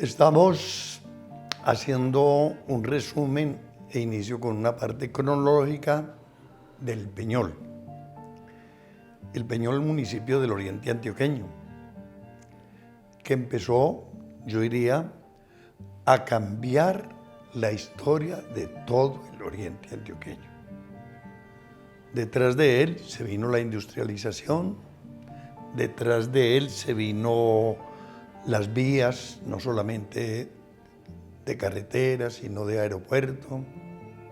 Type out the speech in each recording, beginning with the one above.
Estamos haciendo un resumen e inicio con una parte cronológica del Peñol. El Peñol, municipio del oriente antioqueño, que empezó, yo diría, a cambiar la historia de todo el oriente antioqueño. Detrás de él se vino la industrialización, detrás de él se vino las vías, no solamente de carreteras, sino de aeropuerto.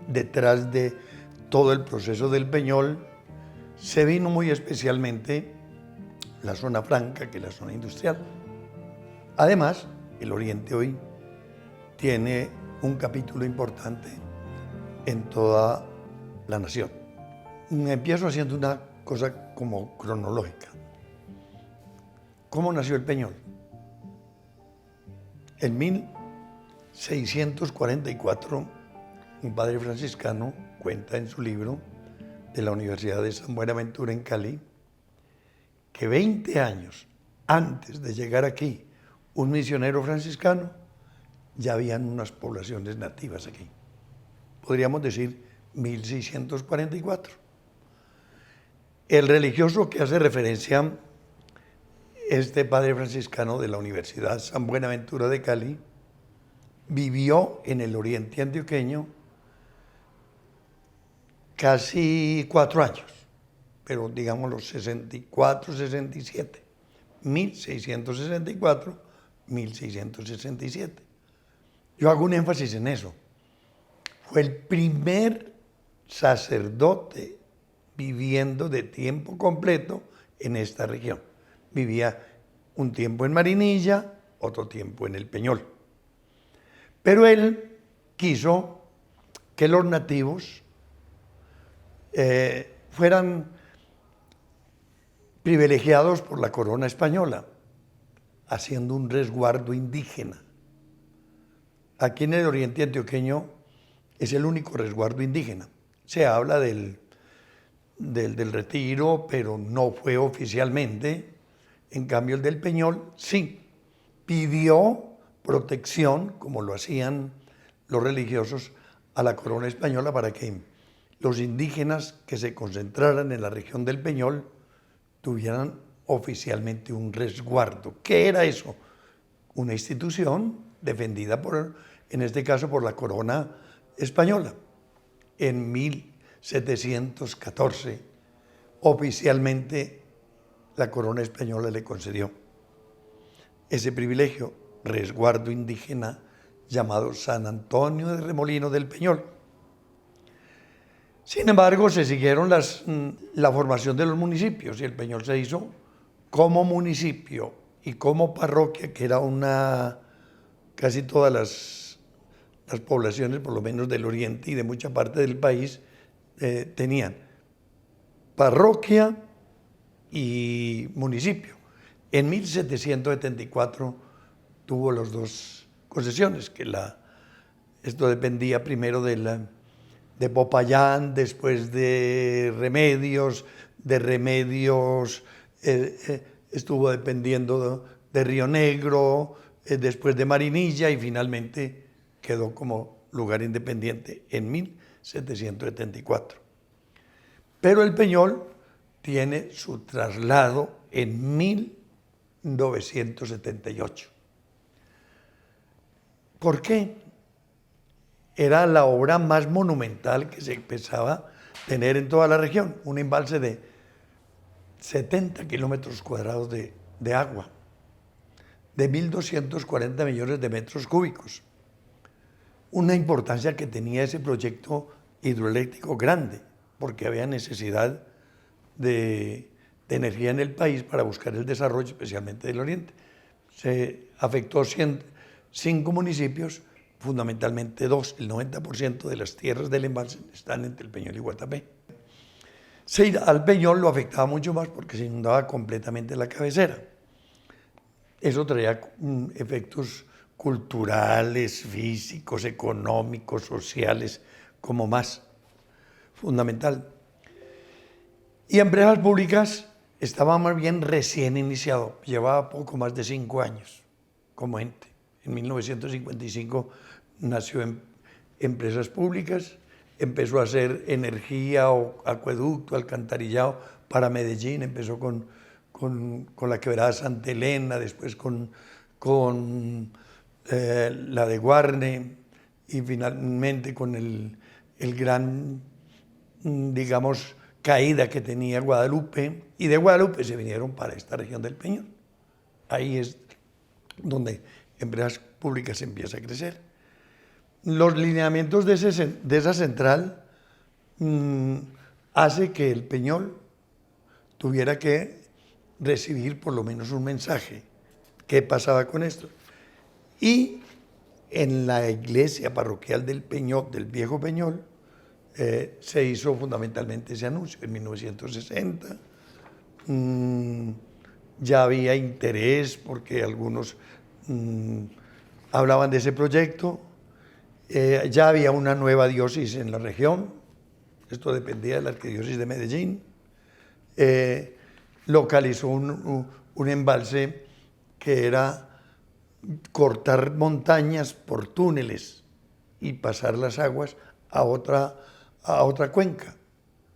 Detrás de todo el proceso del Peñol se vino muy especialmente la zona franca, que es la zona industrial. Además, el oriente hoy tiene un capítulo importante en toda la nación. Empiezo haciendo una cosa como cronológica. ¿Cómo nació el Peñol? En 1644, un padre franciscano cuenta en su libro de la Universidad de San Buenaventura en Cali que 20 años antes de llegar aquí un misionero franciscano, ya habían unas poblaciones nativas aquí. Podríamos decir 1644. El religioso que hace referencia, este padre franciscano de la Universidad San Buenaventura de Cali, vivió en el oriente antioqueño casi 4 años, pero digamos los 64, 67, 1664, 1667. Yo hago un énfasis en eso. Fue el primer sacerdote viviendo de tiempo completo en esta región. Vivía un tiempo en Marinilla, otro tiempo en el Peñol. Pero él quiso que los nativos fueran privilegiados por la corona española, haciendo un resguardo indígena. Aquí en el oriente antioqueño es el único resguardo indígena. Se habla del Retiro, pero no fue oficialmente. En cambio, el del Peñol sí pidió protección, como lo hacían los religiosos, a la corona española para que los indígenas que se concentraran en la región del Peñol tuvieran oficialmente un resguardo. ¿Qué era eso? Una institución defendida en este caso, por la corona española. En 1714, oficialmente, la corona española le concedió ese privilegio, resguardo indígena, llamado San Antonio de Remolino del Peñol. Sin embargo, se siguieron la formación de los municipios y el Peñol se hizo como municipio y como parroquia, que era casi todas las poblaciones, por lo menos del oriente y de mucha parte del país, tenían parroquia y municipio. En 1774 tuvo las dos concesiones, esto dependía primero de Popayán, después de Remedios, estuvo dependiendo de Río Negro, después de Marinilla y finalmente quedó como lugar independiente en 1774. Pero el Peñol tiene su traslado en 1978. ¿Por qué? Era la obra más monumental que se empezaba a tener en toda la región, un embalse de 70 kilómetros cuadrados de agua, de 1.240 millones de metros cúbicos. Una importancia que tenía ese proyecto hidroeléctrico grande, porque había necesidad de energía en el país para buscar el desarrollo, especialmente del oriente. Se afectó 5 municipios, fundamentalmente 2, el 90% de las tierras del embalse están entre el Peñol y Guatapé. Al Peñol lo afectaba mucho más porque se inundaba completamente la cabecera. Eso traía efectos culturales, físicos, económicos, sociales, como más fundamental. Y empresas públicas estaba más bien recién iniciado, llevaba poco más de 5 años como ente. En 1955 nació en Empresas Públicas, empezó a hacer energía o acueducto, alcantarillado para Medellín, empezó con la quebrada Santa Elena, después con la de Guarne y finalmente con el gran, digamos, caída que tenía Guadalupe, y de Guadalupe se vinieron para esta región del Peñón. Ahí es donde Empresas Públicas empieza a crecer. Los lineamientos de esa central hace que el Peñol tuviera que recibir por lo menos un mensaje. ¿Qué pasaba con esto? Y en la iglesia parroquial del Peñol, del viejo Peñol, se hizo fundamentalmente ese anuncio. En 1960 ya había interés porque algunos hablaban de ese proyecto. Ya había una nueva diócesis en la región, esto dependía de la arquidiócesis de Medellín. Localizó un embalse que era cortar montañas por túneles y pasar las aguas a otra cuenca.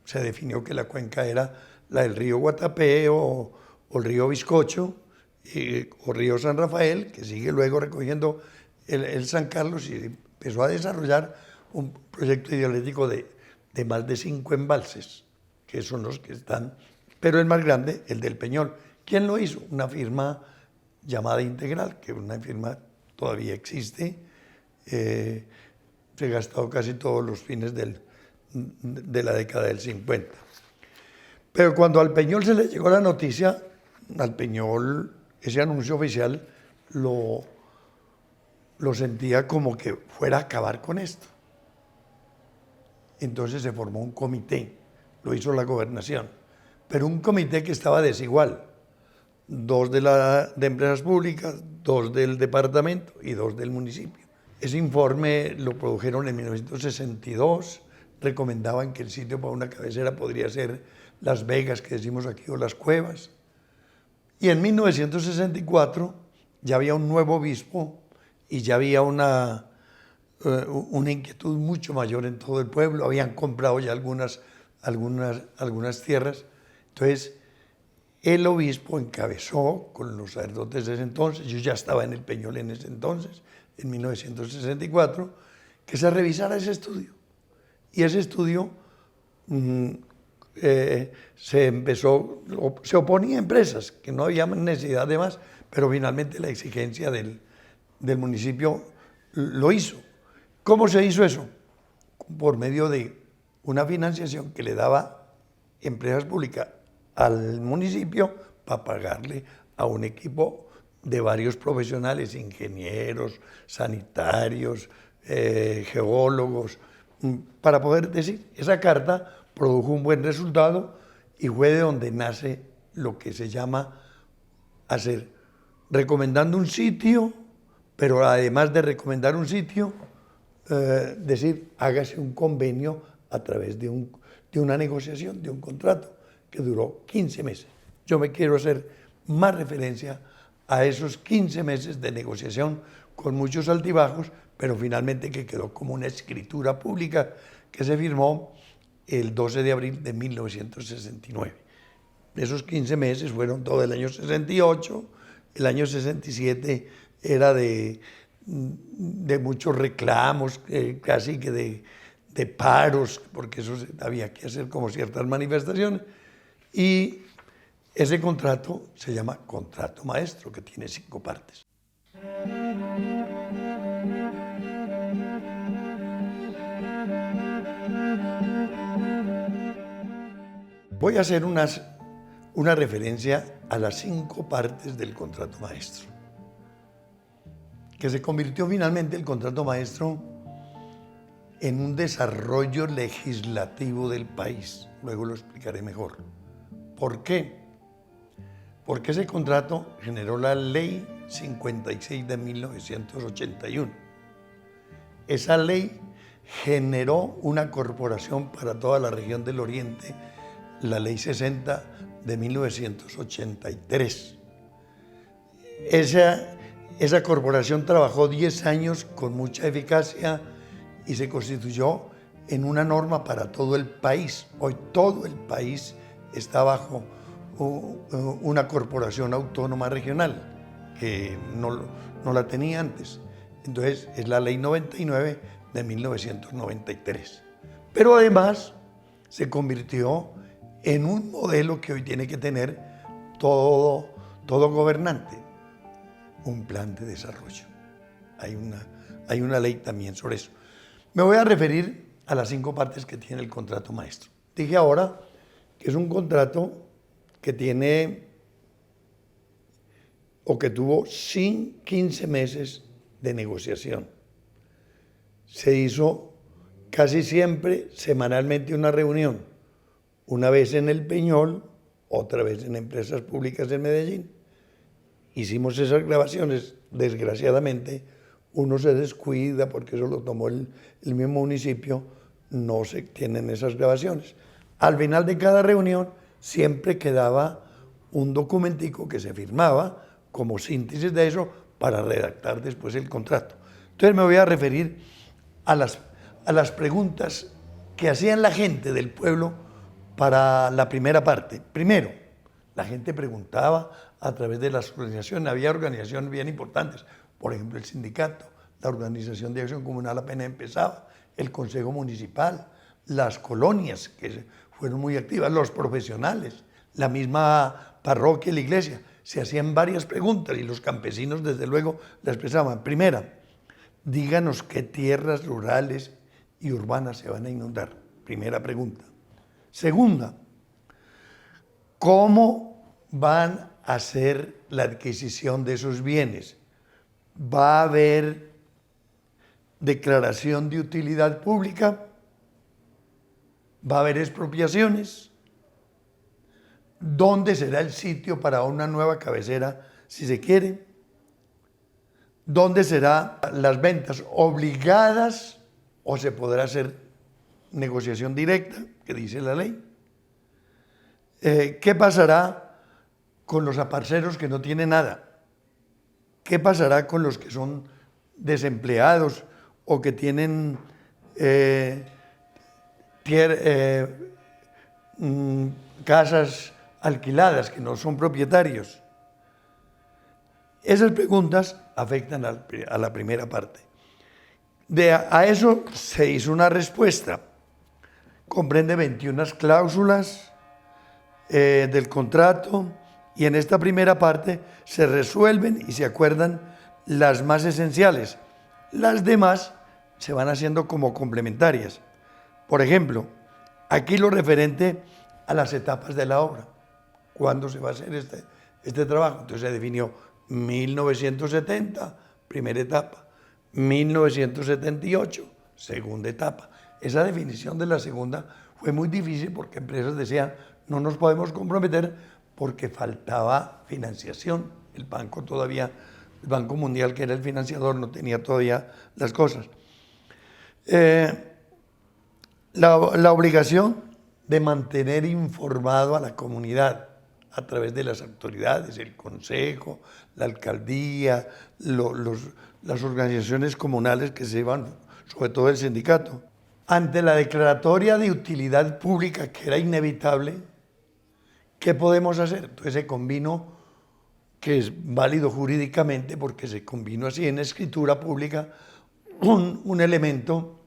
Se definió que la cuenca era la del río Guatapé o el río Bizcocho o río San Rafael, que sigue luego recogiendo el San Carlos, y empezó a desarrollar un proyecto hidroeléctrico de más de 5 embalses, que son los que están, pero el más grande, el del Peñol. ¿Quién lo hizo? Una firma llamada Integral, que una firma todavía existe. Se ha gastado casi todos los fines de la década del 50. Pero cuando al Peñol se le llegó la noticia, al Peñol ese anuncio oficial lo sentía como que fuera a acabar con esto. Entonces se formó un comité, lo hizo la gobernación, pero un comité que estaba desigual. 2 de Empresas Públicas, 2 del departamento y 2 del municipio. Ese informe lo produjeron en 1962, recomendaban que el sitio para una cabecera podría ser Las Vegas, que decimos aquí, o Las Cuevas. Y en 1964 ya había un nuevo obispo y ya había una inquietud mucho mayor en todo el pueblo. Habían comprado ya algunas tierras. Entonces, el obispo encabezó con los sacerdotes de ese entonces, yo ya estaba en el Peñol en ese entonces, en 1964, que se revisara ese estudio. Y ese estudio se oponía a empresas, que no había necesidad de más, pero finalmente la exigencia del municipio lo hizo. ¿Cómo se hizo eso? Por medio de una financiación que le daba Empresas Públicas al municipio para pagarle a un equipo de varios profesionales, ingenieros, sanitarios, geólogos, para poder decir, esa carta produjo un buen resultado y fue de donde nace lo que se llama hacer, recomendando un sitio, pero además de recomendar un sitio, decir, hágase un convenio a través de una negociación, de un contrato que duró 15 meses. Yo me quiero hacer más referencia a esos 15 meses de negociación con muchos altibajos, pero finalmente que quedó como una escritura pública que se firmó el 12 de abril de 1969. Esos 15 meses fueron todo el año 68, el año 67 era de muchos reclamos, casi que de paros, porque eso había que hacer como ciertas manifestaciones, y ese contrato se llama contrato maestro, que tiene 5 partes. Voy a hacer una referencia a las 5 partes del contrato maestro, que se convirtió finalmente el contrato maestro en un desarrollo legislativo del país. Luego lo explicaré mejor. ¿Por qué? Porque ese contrato generó la Ley 56 de 1981. Esa ley generó una corporación para toda la región del Oriente, la Ley 60 de 1983. Esa corporación trabajó 10 años con mucha eficacia y se constituyó en una norma para todo el país. Hoy todo el país está bajo una corporación autónoma regional, que no la tenía antes. Entonces es la Ley 99 de 1993. Pero además se convirtió en un modelo que hoy tiene que tener todo gobernante, un plan de desarrollo. Hay una ley también sobre eso. Me voy a referir a las 5 partes que tiene el contrato maestro. Dije ahora que es un contrato que tiene o que tuvo 15 meses de negociación. Se hizo casi siempre semanalmente una reunión, una vez en el Peñol, otra vez en Empresas Públicas de Medellín. Hicimos esas grabaciones, desgraciadamente uno se descuida porque eso lo tomó el mismo municipio, no se tienen esas grabaciones. Al final de cada reunión siempre quedaba un documentico que se firmaba como síntesis de eso para redactar después el contrato. Entonces me voy a referir a las preguntas que hacían la gente del pueblo para la primera parte. Primero, la gente preguntaba a través de las organizaciones. Había organizaciones bien importantes, por ejemplo el sindicato, la Organización de Acción Comunal apenas empezaba, el Consejo Municipal, las colonias que fueron muy activas, los profesionales, la misma parroquia y la iglesia. Se hacían varias preguntas y los campesinos desde luego las expresaban. Primera, díganos qué tierras rurales y urbanas se van a inundar. Primera pregunta. Segunda, ¿cómo van a hacer la adquisición de esos bienes? ¿Va a haber declaración de utilidad pública? ¿Va a haber expropiaciones? ¿Dónde será el sitio para una nueva cabecera si se quiere? ¿Dónde serán las ventas obligadas o se podrá hacer negociación directa, que dice la ley? ¿Qué pasará con los aparceros que no tienen nada? ¿Qué pasará con los que son desempleados o que tienen casas alquiladas, que no son propietarios? Esas preguntas afectan a la primera parte. A eso se hizo una respuesta. Comprende 21 cláusulas del contrato y en esta primera parte se resuelven y se acuerdan las más esenciales. Las demás se van haciendo como complementarias. Por ejemplo, aquí lo referente a las etapas de la obra. ¿Cuándo se va a hacer este trabajo? Entonces se definió 1970, primera etapa, 1978, segunda etapa. Esa definición de la segunda fue muy difícil porque empresas decían, no nos podemos comprometer porque faltaba financiación. El Banco Mundial, que era el financiador, no tenía todavía las cosas. La obligación de mantener informado a la comunidad a través de las autoridades, el consejo, la alcaldía, las organizaciones comunales que se llevan, sobre todo el sindicato. Ante la declaratoria de utilidad pública, que era inevitable, ¿qué podemos hacer? Entonces se combinó, que es válido jurídicamente porque se combinó así en escritura pública, un elemento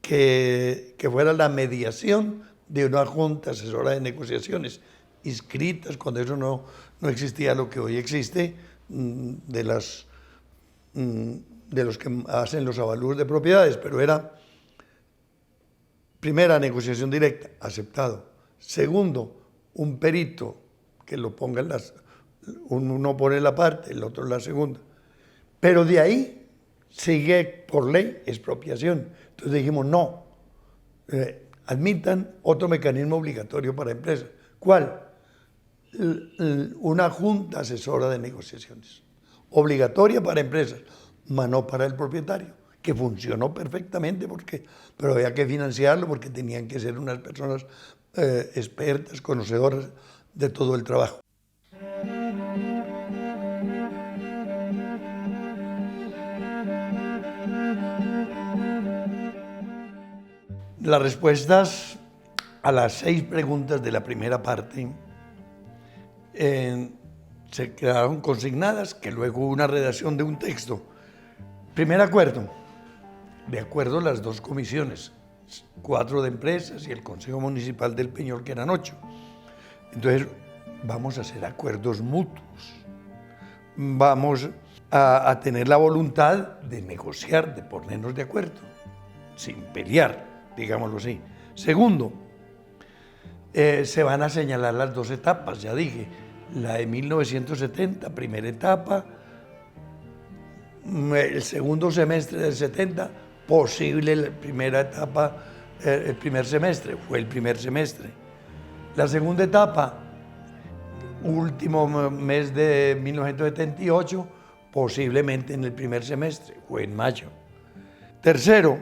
que fuera la mediación de una junta asesora de negociaciones inscritas, cuando eso no existía lo que hoy existe, de los que hacen los avalúos de propiedades, pero era primera negociación directa, aceptado. Segundo, un perito que lo ponga uno pone la parte, el otro la segunda. Pero de ahí sigue por ley expropiación. Entonces dijimos, no, admitan otro mecanismo obligatorio para empresas. ¿Cuál? Una junta asesora de negociaciones, obligatoria para empresas, mas no para el propietario, que funcionó perfectamente, pero había que financiarlo porque tenían que ser unas personas expertas, conocedoras de todo el trabajo. Las respuestas a las 6 preguntas de la primera parte se quedaron consignadas, que luego hubo una redacción de un texto. Primer acuerdo, de acuerdo a las 2 comisiones, 4 de empresas y el Consejo Municipal del Peñol, que eran 8. Entonces, vamos a hacer acuerdos mutuos. Vamos a tener la voluntad de negociar, de ponernos de acuerdo, sin pelear, digámoslo así. Segundo, se van a señalar las 2 etapas, ya dije, la de 1970, primera etapa, el segundo semestre del 70, posible la primera etapa, el primer semestre, fue el primer semestre. La segunda etapa, último mes de 1978, posiblemente en el primer semestre, fue en mayo. Tercero,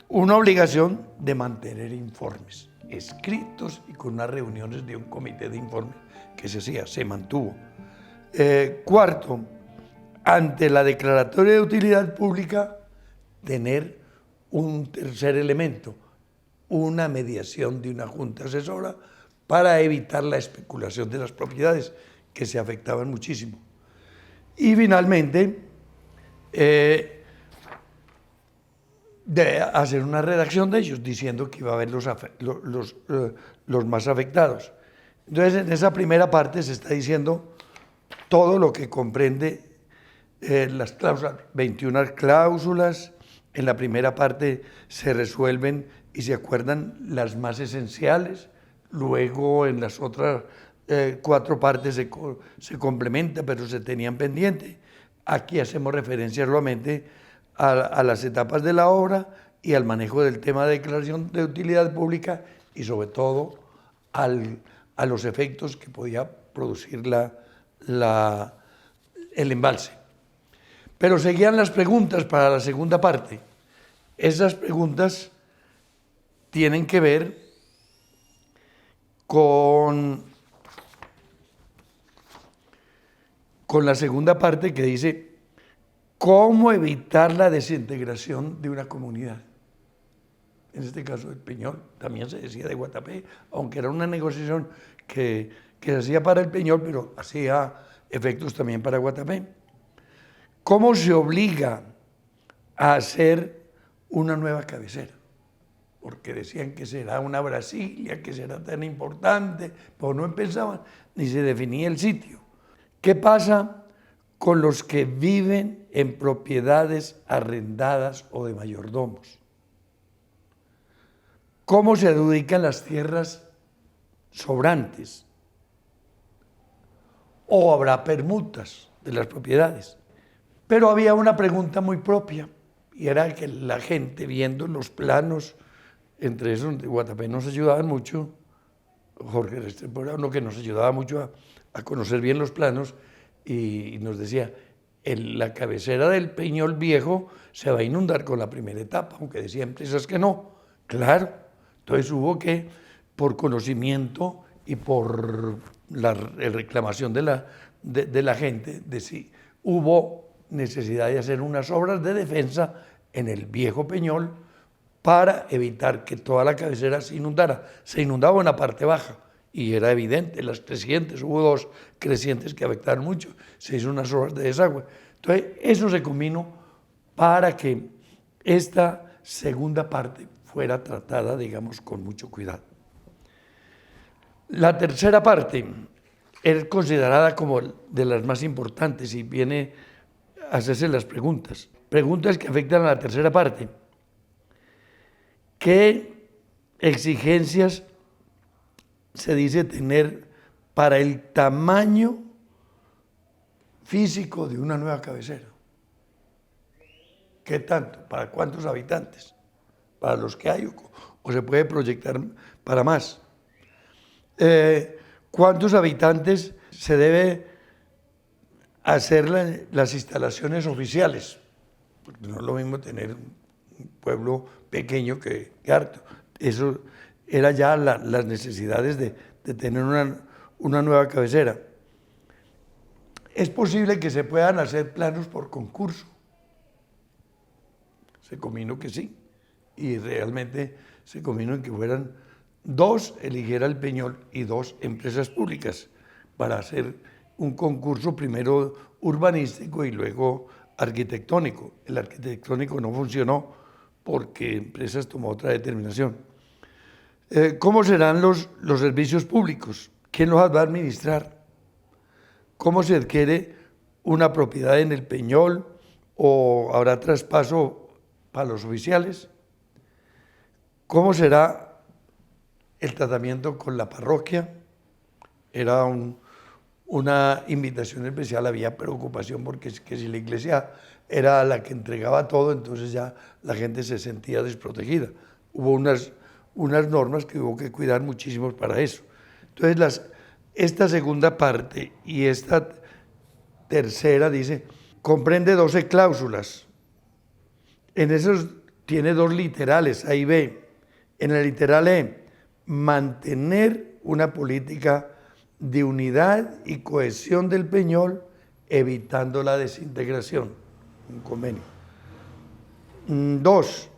una obligación de mantener informes escritos y con unas reuniones de un comité de informes que se hacía, se mantuvo. Cuarto, ante la declaratoria de utilidad pública, tener un tercer elemento, una mediación de una junta asesora para evitar la especulación de las propiedades, que se afectaban muchísimo. Y finalmente, de hacer una redacción de ellos, diciendo que iba a haber los más afectados. Entonces, en esa primera parte se está diciendo todo lo que comprende las cláusulas, 21 cláusulas. En la primera parte se resuelven y se acuerdan las más esenciales, luego en las otras 4 partes se complementa, pero se tenían pendiente. Aquí hacemos referencia solamente a las etapas de la obra y al manejo del tema de declaración de utilidad pública y sobre todo a los efectos que podía producir el embalse. Pero seguían las preguntas para la segunda parte. Esas preguntas tienen que ver con la segunda parte, que dice cómo evitar la desintegración de una comunidad. En este caso del Peñol, también se decía de Guatapé, aunque era una negociación que se hacía para el Peñol, pero hacía efectos también para Guatapé. ¿Cómo se obliga a hacer una nueva cabecera? Porque decían que será una Brasilia, que será tan importante, pero no pensaban, ni se definía el sitio. ¿Qué pasa con los que viven en propiedades arrendadas o de mayordomos? ¿Cómo se adjudican las tierras sobrantes? ¿O habrá permutas de las propiedades? Pero había una pregunta muy propia, y era que la gente, viendo los planos, entre esos de Guatapé nos ayudaban mucho, Jorge Restrepo era uno que nos ayudaba mucho a conocer bien los planos, y nos decía, la cabecera del Peñol Viejo se va a inundar con la primera etapa, aunque decían empresas que no. Claro, entonces hubo que, por conocimiento y por la reclamación de la gente, hubo necesidad de hacer unas obras de defensa en el viejo Peñol para evitar que toda la cabecera se inundara. Se inundaba en la parte baja y era evidente, las crecientes, hubo 2 crecientes que afectaron mucho, se hizo unas obras de desagüe. Entonces, eso se combinó para que esta segunda parte fuera tratada, digamos, con mucho cuidado. La tercera parte es considerada como de las más importantes y viene a hacerse las preguntas. Preguntas que afectan a la tercera parte. ¿Qué exigencias se dice tener para el tamaño físico de una nueva cabecera? ¿Qué tanto? ¿Para cuántos habitantes? ¿Para los que hay o se puede proyectar para más? ¿Cuántos habitantes se debe hacer las instalaciones oficiales? Porque no es lo mismo tener un pueblo pequeño que harto. Eso era ya las necesidades de tener una nueva cabecera. Es posible que se puedan hacer planos por concurso. Se combinó que sí. y realmente se convino en que fueran 2 eligiera el Peñol y 2 empresas públicas para hacer un concurso primero urbanístico y luego arquitectónico. El arquitectónico no funcionó porque empresas tomó otra determinación. ¿Cómo serán los servicios públicos? ¿Quién los va a administrar? ¿Cómo se adquiere una propiedad en el Peñol o habrá traspaso para los oficiales? ¿Cómo será el tratamiento con la parroquia? Era una invitación especial, había preocupación porque que si la iglesia era la que entregaba todo, entonces ya la gente se sentía desprotegida. Hubo unas normas que hubo que cuidar muchísimo para eso. Entonces esta segunda parte y esta tercera dice, comprende 12 cláusulas. En esos tiene 2 literales, A y B. En el literal E, mantener una política de unidad y cohesión del Peñol, evitando la desintegración, un convenio. 2.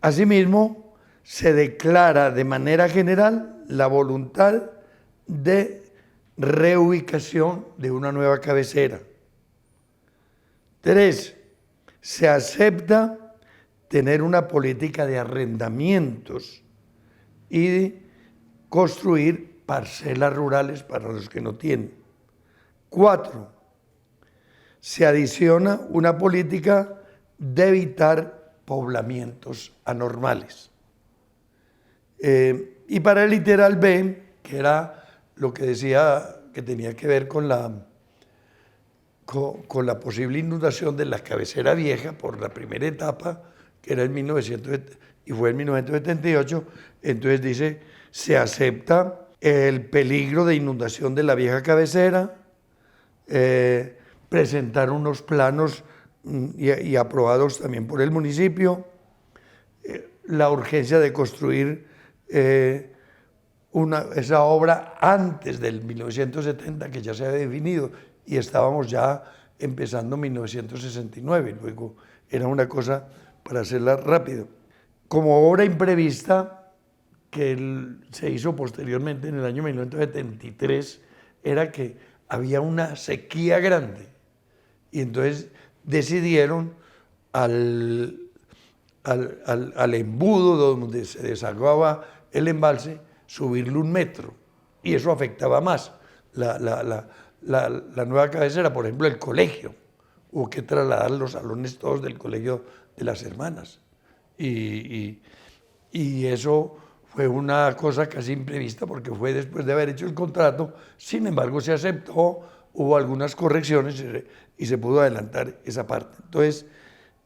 Asimismo, se declara de manera general la voluntad de reubicación de una nueva cabecera. 3. Se acepta tener una política de arrendamientos y construir parcelas rurales para los que no tienen. 4. Se adiciona una política de evitar poblamientos anormales. Y para el literal B, que era lo que decía que tenía que ver con la posible inundación de la cabecera vieja por la primera etapa, que era en 1978, entonces dice, se acepta el peligro de inundación de la vieja cabecera, presentar unos planos y aprobados también por el municipio, la urgencia de construir esa obra antes del 1970, que ya se había definido, y estábamos ya empezando 1969, luego era una cosa para hacerla rápido. Como obra imprevista, que se hizo posteriormente en el año 1973, era que había una sequía grande, y entonces decidieron al embudo donde se desagüaba el embalse, subirle 1 metro, y eso afectaba más la nueva cabecera. Por ejemplo, el colegio, hubo que trasladar los salones todos del colegio de las hermanas, y eso fue una cosa casi imprevista porque fue después de haber hecho el contrato. Sin embargo, se aceptó, hubo algunas correcciones y se pudo adelantar esa parte. Entonces,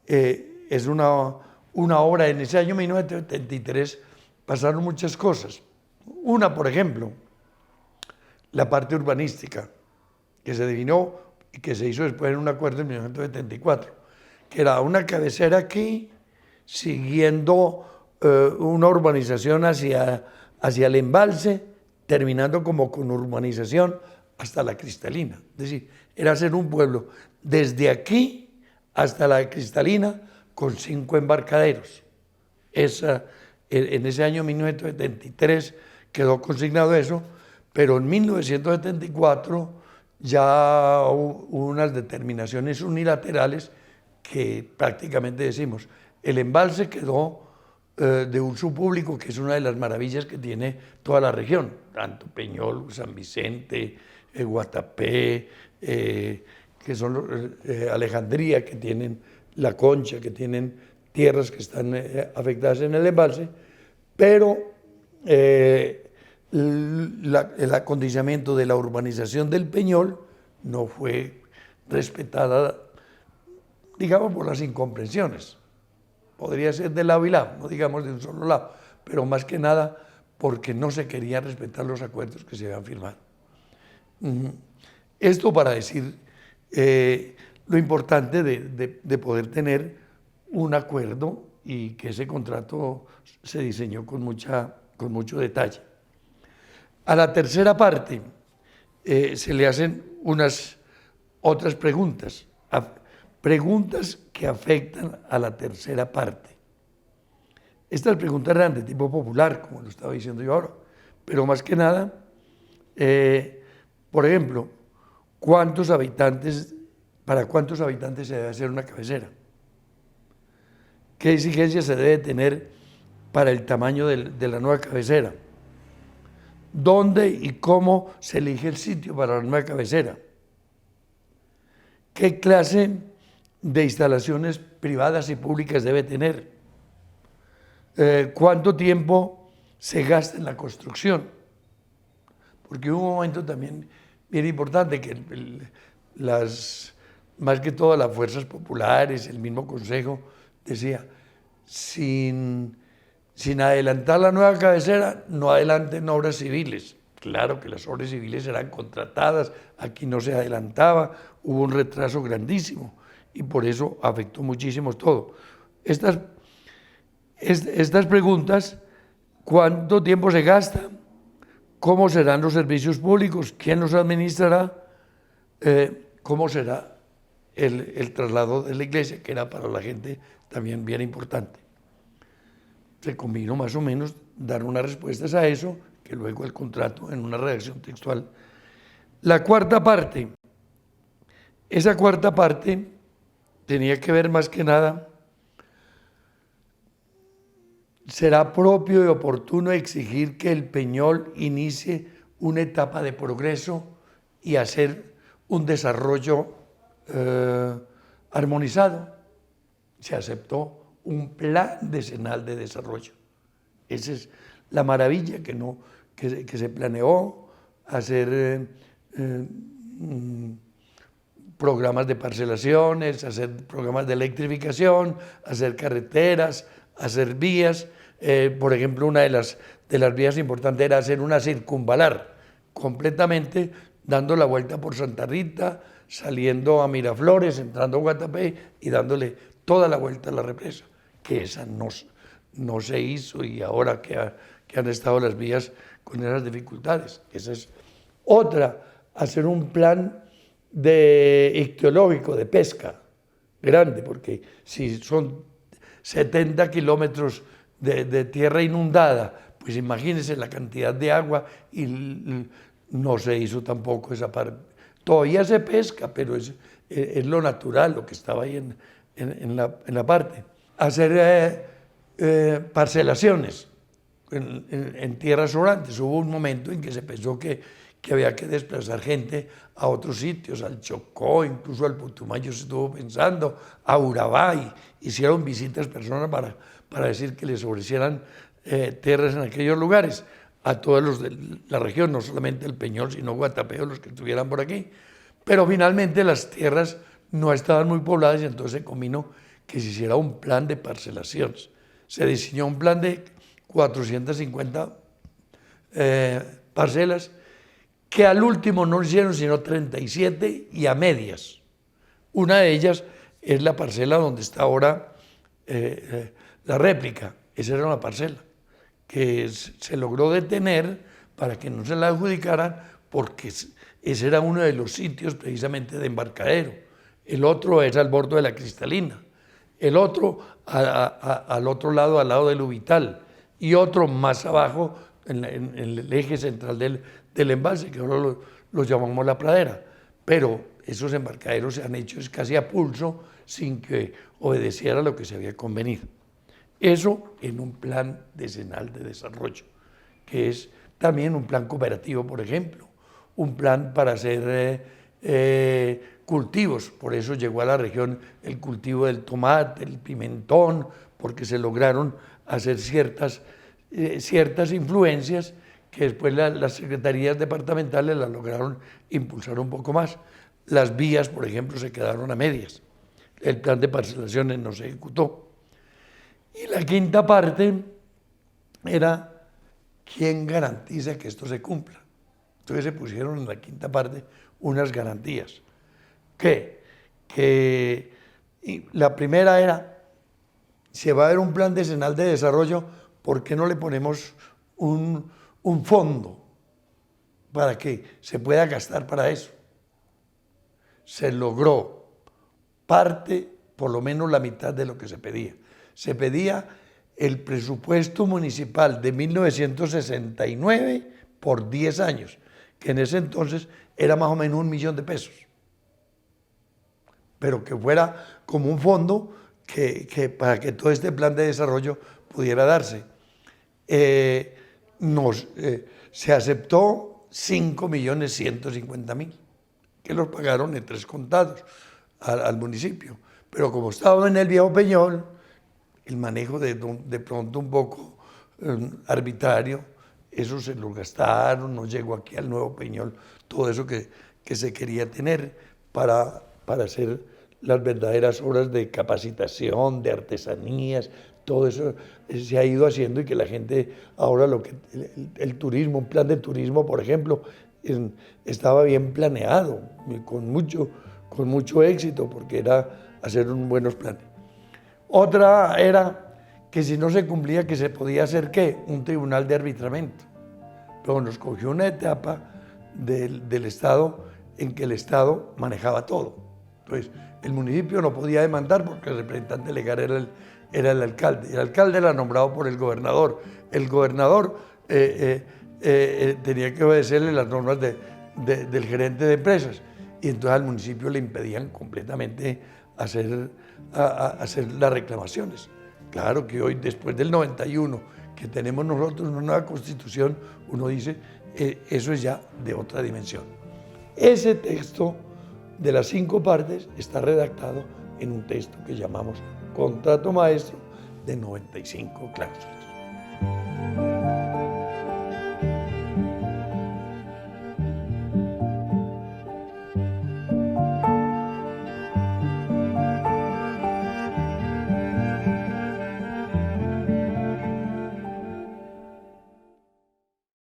es una obra. En ese año 1973 pasaron muchas cosas. Una, por ejemplo, la parte urbanística, que se definió y que se hizo después en un acuerdo en 1974, que era una cabecera aquí, siguiendo una urbanización hacia el embalse, terminando como con urbanización hasta la Cristalina. Es decir, era hacer un pueblo desde aquí hasta la Cristalina con 5 embarcaderos. En ese año 1973 quedó consignado eso, pero en 1974 ya hubo unas determinaciones unilaterales que prácticamente decimos, el embalse quedó de uso público, que es una de las maravillas que tiene toda la región, tanto Peñol, San Vicente, Guatapé, que son Alejandría, que tienen La Concha, que tienen tierras que están afectadas en el embalse, pero el acondicionamiento de la urbanización del Peñol no fue respetada, digamos, por las incomprensiones. Podría ser de lado y lado, no digamos de un solo lado, pero más que nada porque no se querían respetar los acuerdos que se habían firmado. Esto para decir lo importante de poder tener un acuerdo y que ese contrato se diseñó con mucho detalle. A la tercera parte se le hacen unas otras preguntas que afectan a la tercera parte. Estas preguntas eran de tipo popular, como lo estaba diciendo yo ahora, pero más que nada, por ejemplo, ¿para cuántos habitantes se debe hacer una cabecera? ¿Qué exigencias se debe tener para el tamaño de la nueva cabecera? ¿Dónde y cómo se elige el sitio para la nueva cabecera? ¿Qué clase de instalaciones privadas y públicas debe tener? ¿Cuánto tiempo se gasta en la construcción? Porque hubo un momento también bien importante que más que todo las fuerzas populares, el mismo Consejo, decía, sin adelantar la nueva cabecera, no adelanten obras civiles. Claro que las obras civiles eran contratadas, aquí no se adelantaba, hubo un retraso grandísimo y por eso afectó muchísimo todo. Estas preguntas, ¿cuánto tiempo se gasta? ¿Cómo serán los servicios públicos? ¿Quién los administrará? ¿Cómo será el traslado de la iglesia? Que era para la gente también bien importante. Se combinó más o menos dar unas respuestas a eso, que luego el contrato en una redacción textual. La cuarta parte, esa cuarta parte tenía que ver más que nada, será propio y oportuno exigir que el Peñol inicie una etapa de progreso y hacer un desarrollo armonizado. Se aceptó un plan decenal de desarrollo. Esa es la maravilla que se planeó, hacer programas de parcelaciones, hacer programas de electrificación, hacer carreteras, hacer vías. Por ejemplo, una de las vías importantes era hacer una circunvalar completamente, dando la vuelta por Santa Rita, saliendo a Miraflores, entrando a Guatapé y dándole toda la vuelta a la represa, que esa no se hizo y ahora que han estado las vías con esas dificultades. Esa es otra, hacer un plan ictiológico de pesca grande, porque si son 70 kilómetros de tierra inundada, pues imagínense la cantidad de agua y no se hizo tampoco esa parte. Todavía se pesca, pero es lo natural, lo que estaba ahí en la parte. Hacer parcelaciones en tierras sobrantes. Hubo un momento en que se pensó que había que desplazar gente a otros sitios, al Chocó, incluso al Putumayo se estuvo pensando, a Urabá, hicieron visitas personas para decir que les ofrecieran tierras en aquellos lugares, a todos los de la región, no solamente el Peñol, sino Guatapé, los que estuvieran por aquí. Pero finalmente las tierras no estaban muy pobladas y entonces se combinó que se hiciera un plan de parcelaciones. Se diseñó un plan de 450 parcelas, que al último no hicieron sino 37 y a medias. Una de ellas es la parcela donde está ahora la réplica. Esa era una parcela que se logró detener para que no se la adjudicaran, porque ese era uno de los sitios precisamente de embarcadero. El otro es al borde de la Cristalina, el otro al otro lado, al lado del Ubital, y otro más abajo en el eje central del embalse, que ahora lo llamamos la Pradera. Pero esos embarcaderos se han hecho casi a pulso, sin que obedeciera lo que se había convenido. Eso en un plan decenal de desarrollo, que es también un plan cooperativo, por ejemplo, un plan para hacer cultivos. Por eso llegó a la región el cultivo del tomate, el pimentón, porque se lograron hacer ciertas influencias que después las secretarías departamentales las lograron impulsar un poco más. Las vías, por ejemplo, se quedaron a medias. El plan de parcelaciones no se ejecutó. Y la quinta parte era quién garantiza que esto se cumpla. Entonces se pusieron en la quinta parte unas garantías. Y la primera era, si va a haber un plan decenal de desarrollo, ¿por qué no le ponemos un fondo para que se pueda gastar para eso? Se logró parte, por lo menos la mitad de lo que se pedía. Se pedía el presupuesto municipal de 1969 por 10 años, que en ese entonces era más o menos 1.000.000 de pesos, pero que fuera como un fondo para que todo este plan de desarrollo pudiera darse. Se aceptó 5.150.000, que los pagaron en 3 contados al municipio, pero como estaba en el Viejo Peñol, el manejo de pronto un poco arbitrario, eso se lo gastaron, no llegó aquí al Nuevo Peñol todo eso que se quería tener para hacer las verdaderas obras de capacitación, de artesanías, todo eso se ha ido haciendo y que la gente ahora el turismo, un plan de turismo, por ejemplo, estaba bien planeado, con mucho éxito, porque era hacer buenos planes. Otra era que si no se cumplía, que se podía hacer, ¿qué? Un tribunal de arbitramiento. Pero nos cogió una etapa del Estado en que el Estado manejaba todo. Entonces, el municipio no podía demandar porque el representante legal era el alcalde. El alcalde era nombrado por el gobernador. El gobernador tenía que obedecerle las normas del gerente de empresas. Y entonces al municipio le impedían completamente hacer las reclamaciones. Claro que hoy, después del 91, que tenemos nosotros una nueva constitución, uno dice, eso es ya de otra dimensión. Ese texto de las 5 partes está redactado en un texto que llamamos Contrato Maestro de 95 cláusulas.